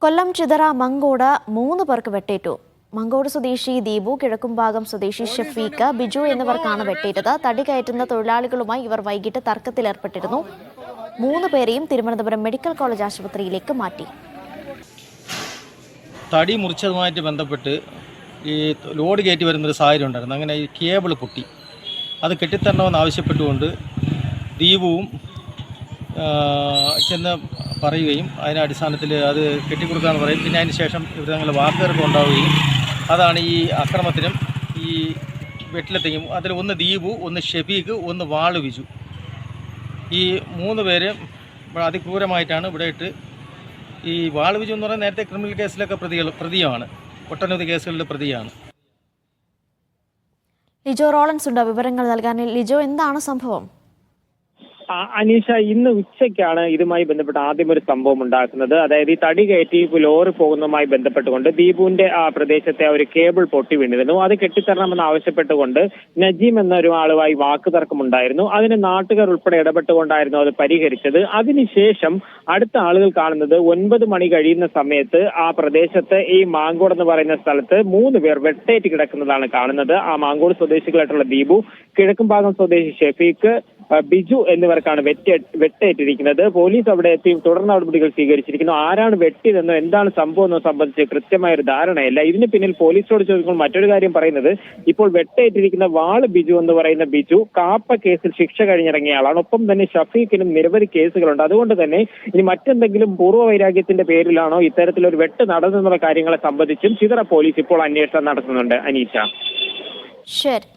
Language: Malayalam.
കൊല്ലം ചിതറ മങ്കോട് 3 പേർക്ക് വെട്ടേറ്റു. മങ്കോട് സ്വദേശി ദീപു, കിഴക്കുംഭാഗം സ്വദേശി ഷഫീഖ്, ബിജു എന്നിവർക്കാണ് വെട്ടേറ്റത്. തടി കയറ്റുന്ന തൊഴിലാളികളുമായി ഇവർ വൈകിട്ട് തർക്കത്തിലേർപ്പെട്ടിരുന്നു. 3 പേരെയും തിരുവനന്തപുരം മെഡിക്കൽ കോളേജ് ആശുപത്രിയിലേക്ക് മാറ്റി. തടി മുറിച്ചതുമായിട്ട് ബന്ധപ്പെട്ട് ഈ ലോഡ് കയറ്റി വരുന്നൊരു സാഹചര്യം ഉണ്ടായിരുന്നു. അങ്ങനെ ഈ കേബിൾ പൊട്ടി, അത് കെട്ടിത്തരണമെന്ന് ആവശ്യപ്പെട്ടുകൊണ്ട് ദീപുവും ചെന്ന് പറയുകയും അതിൻ്റെ അടിസ്ഥാനത്തിൽ അത് കെട്ടിക്കൊടുക്കാമെന്ന് പറയും. പിന്നെ അതിന് ശേഷം ഇവർ തങ്ങൾ വാക്കുതർക്കം ഉണ്ടാവുകയും അതാണ് ഈ അക്രമത്തിനും ഈ വെട്ടിലെത്തിക്കും. അതിൽ ഒന്ന് ദീപു, ഒന്ന് ഷഫീഖ്, ഒന്ന് വാളു ബിജു. ഈ 3 പേര് അതിക്രൂരമായിട്ടാണ് ഇവിടെ ഇട്ട്. ഈ വാളു ബിജു എന്ന് പറയുന്നത് നേരത്തെ ക്രിമിനൽ കേസിലൊക്കെ പ്രതിയാണ്, ഒട്ടനവധി കേസുകളിൽ പ്രതിയാണ്. ലിജോ റോളൻസ് ഉണ്ട് വിവരങ്ങൾ നൽകാൻ. ലിജോ, എന്താണ് സംഭവം? അനീഷ, ഇന്ന് ഉച്ചയ്ക്കാണ് ഇതുമായി ബന്ധപ്പെട്ട് ആദ്യം ഒരു സംഭവം ഉണ്ടാക്കുന്നത്. അതായത് ഈ തടി കയറ്റി ലോറി പോകുന്നതുമായി ബന്ധപ്പെട്ടുകൊണ്ട് ദീപുവിന്റെ പ്രദേശത്തെ ഒരു കേബിൾ പൊട്ടി വീണിരുന്നു. അത് കെട്ടിത്തരണമെന്ന് ആവശ്യപ്പെട്ടുകൊണ്ട് നജീം എന്ന ഒരു ആളുമായി വാക്കുതർക്കമുണ്ടായിരുന്നു. അതിന് നാട്ടുകാർ ഉൾപ്പെടെ ഇടപെട്ടുകൊണ്ടായിരുന്നു അത് പരിഹരിച്ചത്. അതിനുശേഷം അടുത്ത ആളുകൾ കാണുന്നത് 9 മണി കഴിയുന്ന സമയത്ത് ആ പ്രദേശത്ത് ഈ മാങ്കോട് എന്ന് പറയുന്ന സ്ഥലത്ത് 3 പേർ വെട്ടേറ്റ് കിടക്കുന്നതാണ് കാണുന്നത്. ആ മാങ്കോട് സ്വദേശികളായിട്ടുള്ള ദീപു, കിഴക്കുംഭാഗം സ്വദേശി ഷഫീഖ്, ബിജു എന്നിവർക്കാണ് വെട്ടേറ്റിരിക്കുന്നത്. പോലീസ് അവിടെ എത്തി തുടർ നടപടികൾ സ്വീകരിച്ചിരിക്കുന്നു. ആരാണ് വെട്ടിയതെന്നോ എന്താണ് സംഭവം എന്നോ സംബന്ധിച്ച് കൃത്യമായ ഒരു ധാരണയല്ല. ഇതിന് പിന്നിൽ പോലീസിനോട് ചോദിക്കുമ്പോൾ മറ്റൊരു കാര്യം പറയുന്നത്, ഇപ്പോൾ വെട്ടേറ്റിരിക്കുന്ന വാള് ബിജു എന്ന് പറയുന്ന ബിജു കാപ്പ കേസിൽ ശിക്ഷ കഴിഞ്ഞിറങ്ങിയ ആളാണ്. ഒപ്പം തന്നെ ഷഫീഖിനും നിരവധി കേസുകളുണ്ട്. അതുകൊണ്ട് തന്നെ ഇനി മറ്റെന്തെങ്കിലും പൂർവ്വവൈരാഗ്യത്തിന്റെ പേരിലാണോ ഇത്തരത്തിലൊരു വെട്ട് നടന്നെന്നുള്ള കാര്യങ്ങളെ സംബന്ധിച്ചും ചിതറ പോലീസ് ഇപ്പോൾ അന്വേഷണം നടത്തുന്നുണ്ട്. അനീഷ, ശരി.